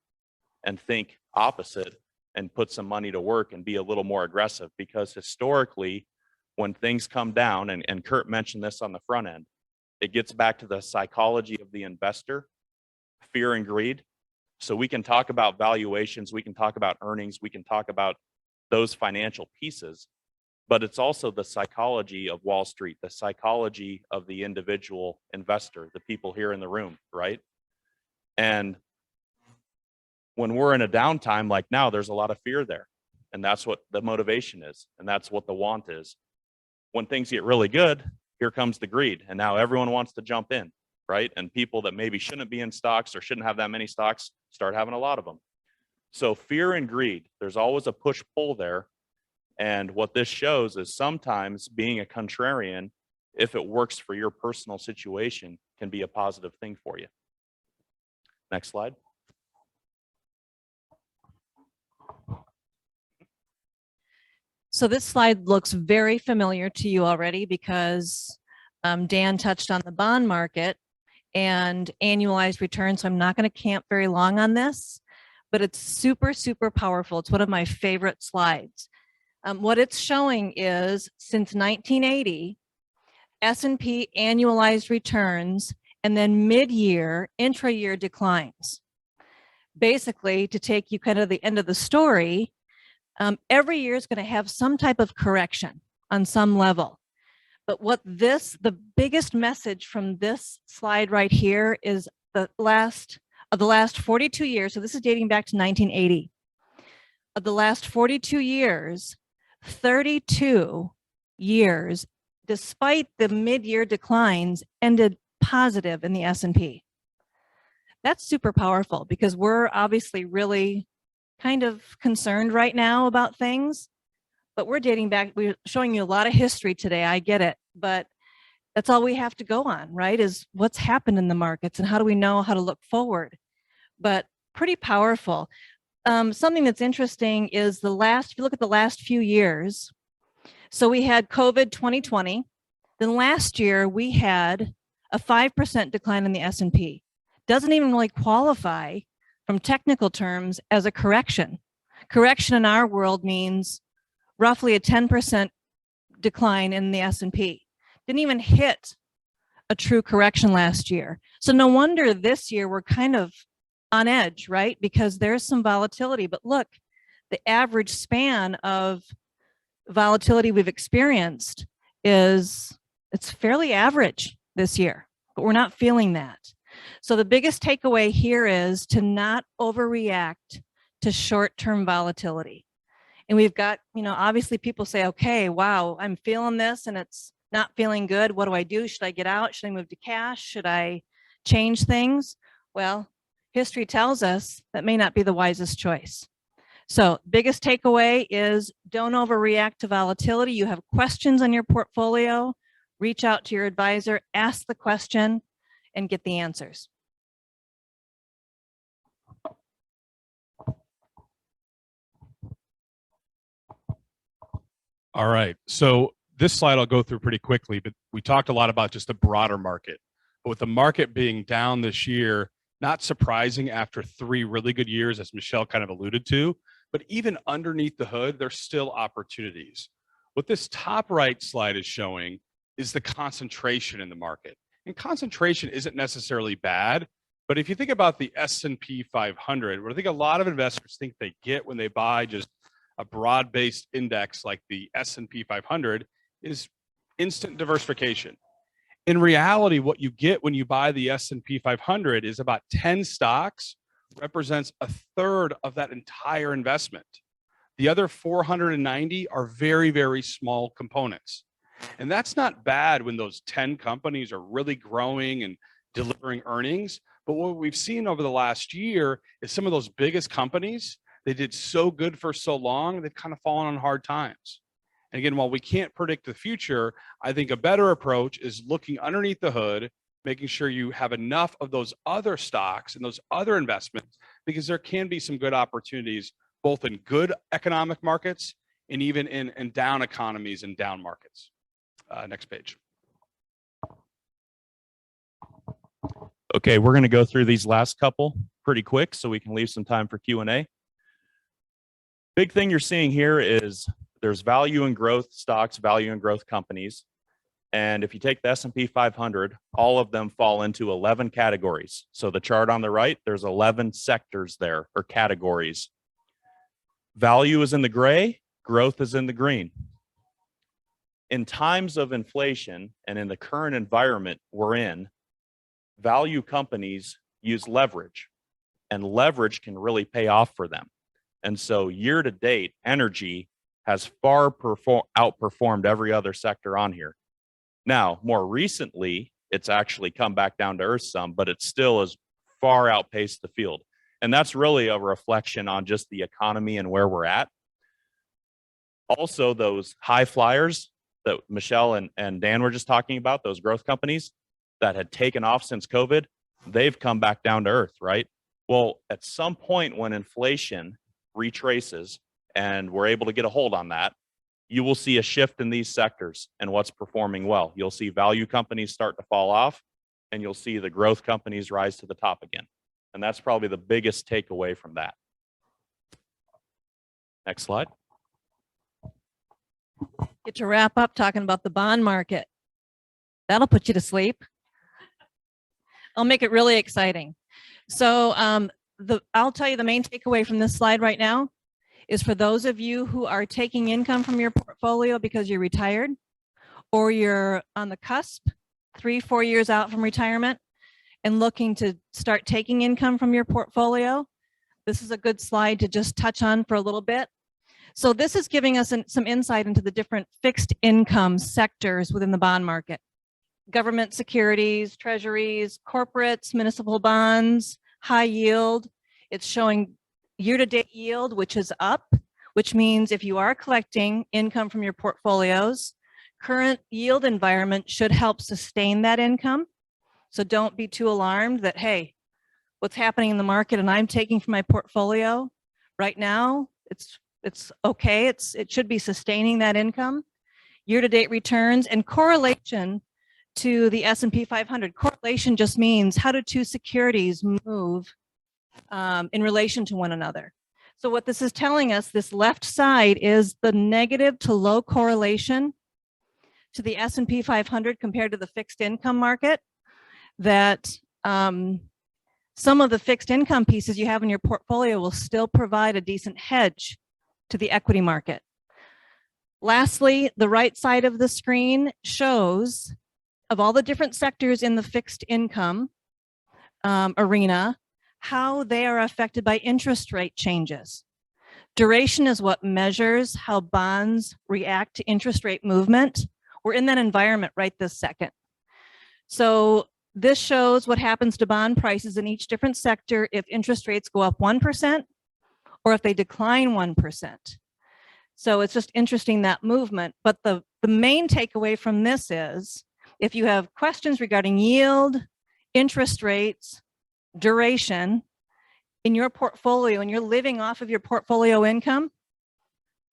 and think opposite and put some money to work and be a little more aggressive. Because historically, when things come down, and Kurt mentioned this on the front end, it gets back to the psychology of the investor, fear and greed. So we can talk about valuations, we can talk about earnings, we can talk about those financial pieces, but it's also the psychology of Wall Street, the psychology of the individual investor, the people here in the room, right? And when we're in a downtime like now, there's a lot of fear there. And that's what the motivation is. And that's what the want is. When things get really good, here comes the greed. And now everyone wants to jump in, right? And people that maybe shouldn't be in stocks or shouldn't have that many stocks start having a lot of them. So fear and greed, there's always a push-pull there. And what this shows is sometimes being a contrarian, if it works for your personal situation, can be a positive thing for you. Next slide. So this slide looks very familiar to you already because Dan touched on the bond market and annualized return. So I'm not going to camp very long on this, but it's super, super powerful. It's one of my favorite slides. What it's showing is since 1980, S&P annualized returns and then mid-year, intra-year declines. Basically, to take you kind of the end of the story, every year is going to have some type of correction on some level. But the biggest message from this slide right here is the last 42 years. So this is dating back to 1980. Of the last 42 years, 32 years, despite the mid-year declines, ended positive in the S&P. That's super powerful because we're obviously really kind of concerned right now about things, but we're dating back. We're showing you a lot of history today. I get it, but that's all we have to go on, right? Is what's happened in the markets and how do we know how to look forward? But pretty powerful. Something that's interesting is if you look at the last few years, so we had COVID 2020. Then last year we had a 5% decline in the S&P. Doesn't even really qualify from technical terms as a correction. Correction in our world means roughly a 10% decline in the S&P. Didn't even hit a true correction last year. So no wonder this year we're kind of on edge, right? Because there's some volatility, but look, the average span of volatility we've experienced it's fairly average this year, but we're not feeling that. So the biggest takeaway here is to not overreact to short-term volatility. And we've got, obviously people say, okay, wow, I'm feeling this and it's not feeling good. What do I do? Should I get out? Should I move to cash? Should I change things? Well, history tells us that may not be the wisest choice. So biggest takeaway is don't overreact to volatility. You have questions on your portfolio, reach out to your advisor, ask the question, and get the answers. All right. So this slide I'll go through pretty quickly, but we talked a lot about just the broader market. But with the market being down this year, not surprising after 3 really good years, as Michelle kind of alluded to, but even underneath the hood, there's still opportunities. What this top right slide is showing is the concentration in the market. And concentration isn't necessarily bad, but if you think about the S&P 500, what I think a lot of investors think they get when they buy just a broad-based index like the S&P 500 is instant diversification. In reality, what you get when you buy the S&P 500 is about 10 stocks represents a third of that entire investment. The other 490 are very, very small components. And that's not bad when those 10 companies are really growing and delivering earnings. But what we've seen over the last year is some of those biggest companies, they did so good for so long, they've kind of fallen on hard times. And again, while we can't predict the future, I think a better approach is looking underneath the hood, making sure you have enough of those other stocks and those other investments, because there can be some good opportunities, both in good economic markets and even in down economies and down markets. Next page. Okay, we're going to go through these last couple pretty quick so we can leave some time for Q&A. Big thing you're seeing here is there's value and growth stocks, value and growth companies. And if you take the S&P 500, all of them fall into 11 categories. So the chart on the right, there's 11 sectors there or categories. Value is in the gray, growth is in the green. In times of inflation and in the current environment we're in, value companies use leverage, and leverage can really pay off for them. And so year to date, energy has far outperformed every other sector on here. Now, more recently, it's actually come back down to earth some, but it still has far outpaced the field. And that's really a reflection on just the economy and where we're at. Also, those high flyers that Michelle and Dan were just talking about, those growth companies that had taken off since COVID, they've come back down to earth, right? Well, at some point when inflation retraces and we're able to get a hold on that, you will see a shift in these sectors and what's performing well. You'll see value companies start to fall off, and you'll see the growth companies rise to the top again. And that's probably the biggest takeaway from that. Next slide. Get to wrap up talking about the bond market. That'll put you to sleep. I'll make it really exciting. So I'll tell you the main takeaway from this slide right now is for those of you who are taking income from your portfolio because you're retired or you're on the cusp, 3-4 years out from retirement and looking to start taking income from your portfolio. This is a good slide to just touch on for a little bit. So this is giving us some insight into the different fixed income sectors within the bond market. Government securities, treasuries, corporates, municipal bonds, high yield. It's showing year-to-date yield, which is up, which means if you are collecting income from your portfolios, current yield environment should help sustain that income. So don't be too alarmed that, hey, what's happening in the market and I'm taking from my portfolio right now, it's okay. It should be sustaining that income. Year-to-date returns and correlation to the S&P 500. Correlation just means how do two securities move in relation to one another. So what this is telling us, this left side is the negative to low correlation to the S&P 500 compared to the fixed income market, that some of the fixed income pieces you have in your portfolio will still provide a decent hedge to the equity market. Lastly, the right side of the screen shows of all the different sectors in the fixed income arena, how they are affected by interest rate changes. Duration is what measures how bonds react to interest rate movement. We're in that environment right this second. So this shows what happens to bond prices in each different sector if interest rates go up 1% or if they decline 1%. So it's just interesting, that movement. But the main takeaway from this is if you have questions regarding yield, interest rates, duration in your portfolio and you're living off of your portfolio income,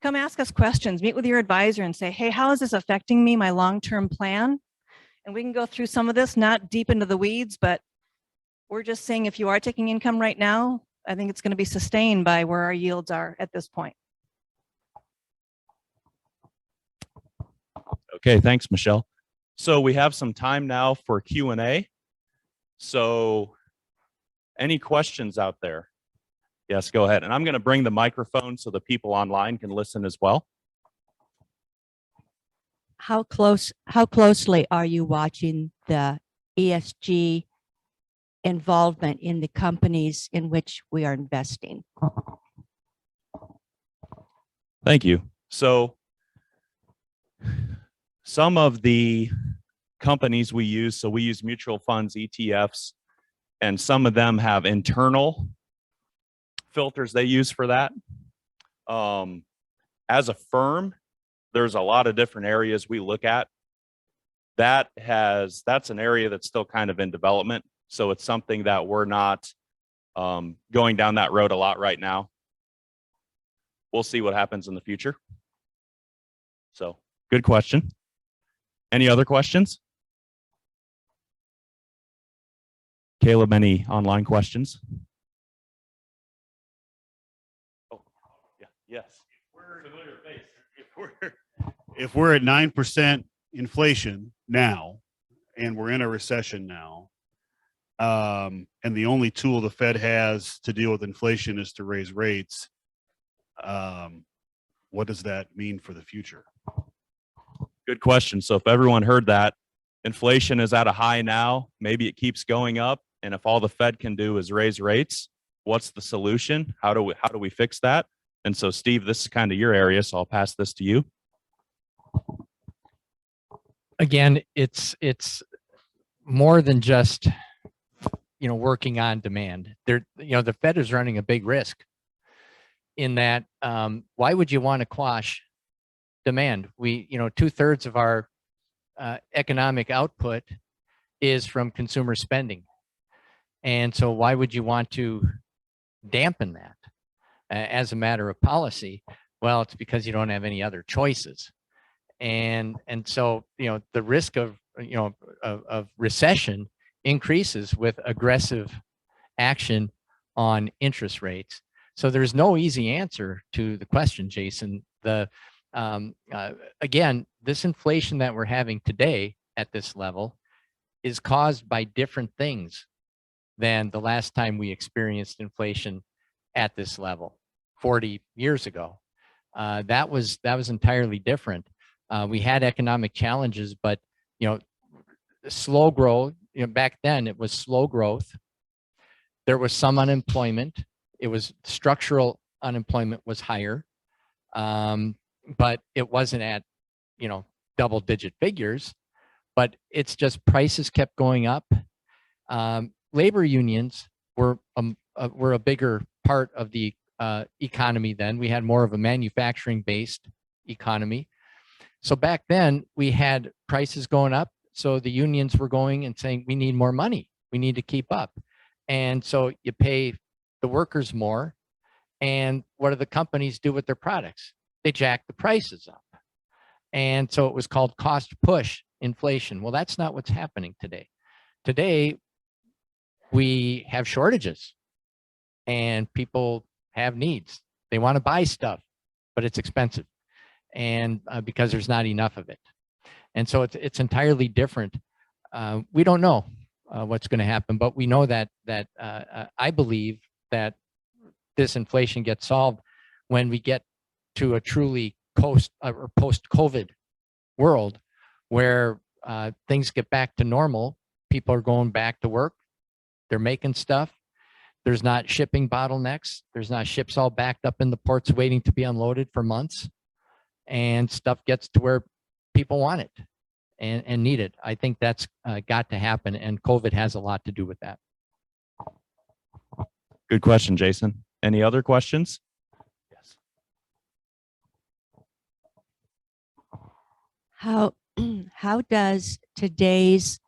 come ask us questions, meet with your advisor and say, hey, how is this affecting me, my long-term plan? And we can go through some of this, not deep into the weeds, but we're just saying if you are taking income right now, I think it's going to be sustained by where our yields are at this point. Okay, thanks, Michelle. So we have some time now for Q&A. So any questions out there? Yes, go ahead. And I'm going to bring the microphone so the people online can listen as well. How closely are you watching the ESG involvement in the companies in which we are investing? Thank you. So some of the companies we use, so we use mutual funds, ETFs, and some of them have internal filters they use for that. As a firm, there's a lot of different areas we look at. That's an area that's still kind of in development. So it's something that we're not going down that road a lot right now. We'll see what happens in the future. So good question. Any other questions? Caleb, any online questions? Oh, yeah, yes. If we're at 9% inflation now, and we're in a recession now, and the only tool the Fed has to deal with inflation is to raise rates, what does that mean for the future? Good question. So if everyone heard that, inflation is at a high now, maybe it keeps going up, and if all the Fed can do is raise rates, what's the solution? How do we fix that? And so Steve, this is kind of your area, so I'll pass this to you. Again, it's more than just, working on demand. The Fed is running a big risk in that. Why would you want to quash demand? 2/3 of our economic output is from consumer spending. And so why would you want to dampen that as a matter of policy? Well, it's because you don't have any other choices. And so, the risk of, of recession increases with aggressive action on interest rates. So there's no easy answer to the question, Jason. Again, this inflation that we're having today at this level is caused by different things than the last time we experienced inflation at this level 40 years ago. That was entirely different. We had economic challenges, but slow growth. Back then it was slow growth. There was some unemployment. It was structural unemployment was higher, but it wasn't at double-digit figures. But it's just prices kept going up. Labor unions were a bigger part of the economy then. We had more of a manufacturing-based economy. So back then we had prices going up. So the unions were going and saying, we need more money. We need to keep up. And so you pay the workers more. And what do the companies do with their products? They jack the prices up. And so it was called cost push inflation. Well, that's not what's happening today. Today, we have shortages and people have needs. They want to buy stuff, but it's expensive, and because there's not enough of it. And so it's entirely different. We don't know what's going to happen, but we know that I believe that this inflation gets solved when we get to a truly post-COVID world where things get back to normal. People are going back to work. They're making stuff. There's not shipping bottlenecks. There's not ships all backed up in the ports waiting to be unloaded for months. And stuff gets to where people want it and need it. I think that's got to happen, and COVID has a lot to do with that. Good question, Jason. Any other questions? Yes. How does today's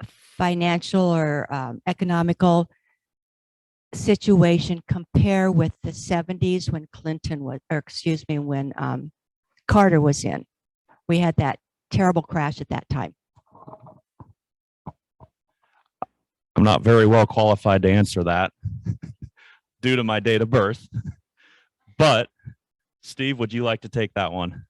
financial or economical situation compare with the 70s when when Carter was in? We had that terrible crash at that time. I'm not very well qualified to answer that due to my date of birth. But Steve, would you like to take that one?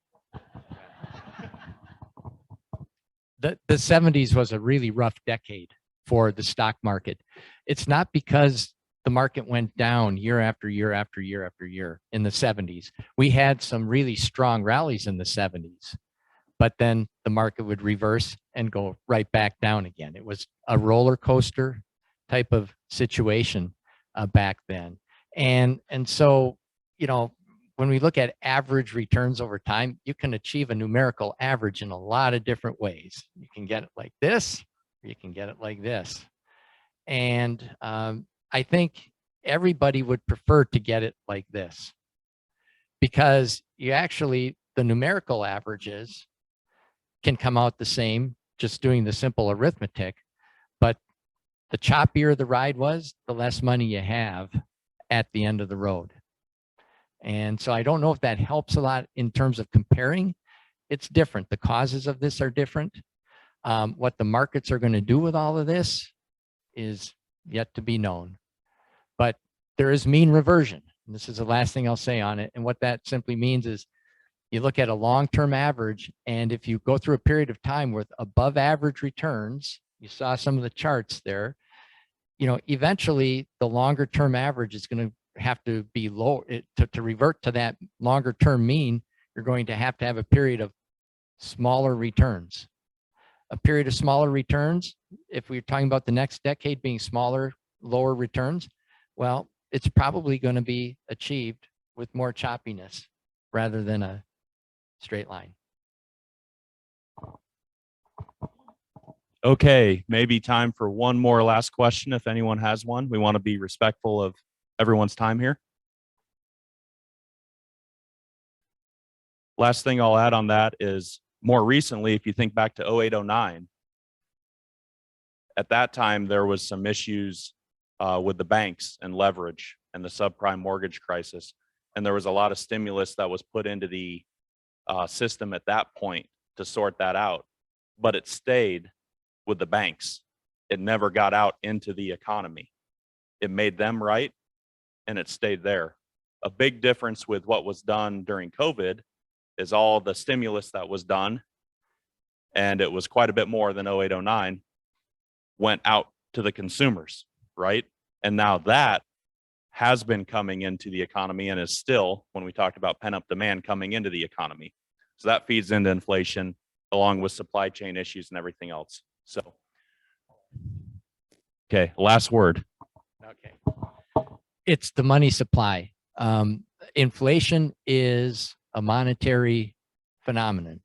The 70s was a really rough decade for the stock market. It's not because the market went down year after year after year after year in the 70s. We had some really strong rallies in the 70s, but then the market would reverse and go right back down again. It was a roller coaster type of situation back then. And so, when we look at average returns over time, you can achieve a numerical average in a lot of different ways. You can get it like this, or you can get it like this. And I think everybody would prefer to get it like this, because the numerical averages can come out the same just doing the simple arithmetic, but the choppier the ride was, the less money you have at the end of the road. And so I don't know if that helps a lot in terms of comparing. It's different. The causes of this are different. What the markets are going to do with all of this is yet to be known. But there is mean reversion. And this is the last thing I'll say on it. And what that simply means is you look at a long-term average, and if you go through a period of time with above average returns, you saw some of the charts there, eventually the longer term average is going to have to be low. To revert to that longer term mean, you're going to have a period of smaller returns. A period of smaller returns, if we're talking about the next decade being smaller, lower returns, well, it's probably going to be achieved with more choppiness rather than a straight line. Okay, maybe time for one more last question if anyone has one. We want to be respectful of everyone's time here. Last thing I'll add on that is more recently, if you think back to 0809, at that time there was some issues with the banks and leverage and the subprime mortgage crisis. And there was a lot of stimulus that was put into the system at that point to sort that out. But it stayed with the banks. It never got out into the economy. It made them right, and it stayed there. A big difference with what was done during COVID is all the stimulus that was done, and it was quite a bit more than 08, 09, went out to the consumers, right? And now that has been coming into the economy and is still, when we talked about pent up demand, coming into the economy. So that feeds into inflation along with supply chain issues and everything else. So, okay, last word. Okay. It's the money supply. Inflation is a monetary phenomenon.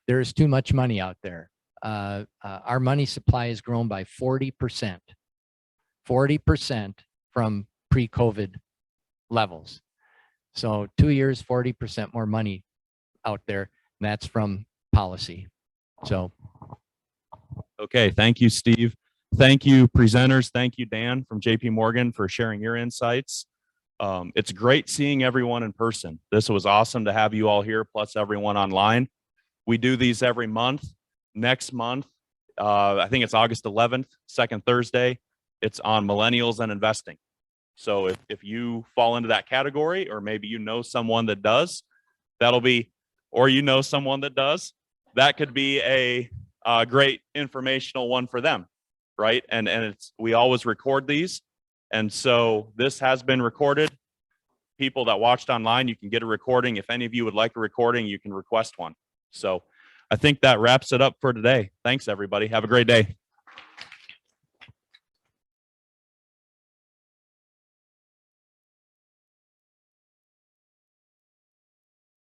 There is too much money out there. Our money supply has grown by 40%. 40% from pre-COVID levels. So 2 years, 40% more money out there. And that's from policy. So. Okay, thank you, Steve. Thank you, presenters. Thank you, Dan from JP Morgan, for sharing your insights. It's great seeing everyone in person. This was awesome to have you all here, plus everyone online. We do these every month. Next month, I think it's August 11th, second Thursday. It's on millennials and investing. So if you fall into that category, or maybe you know someone that does, that'll be, or you know someone that does, that could be a great informational one for them, right? And we always record these. And so this has been recorded. People that watched online, you can get a recording. If any of you would like a recording, you can request one. So I think that wraps it up for today. Thanks, everybody. Have a great day.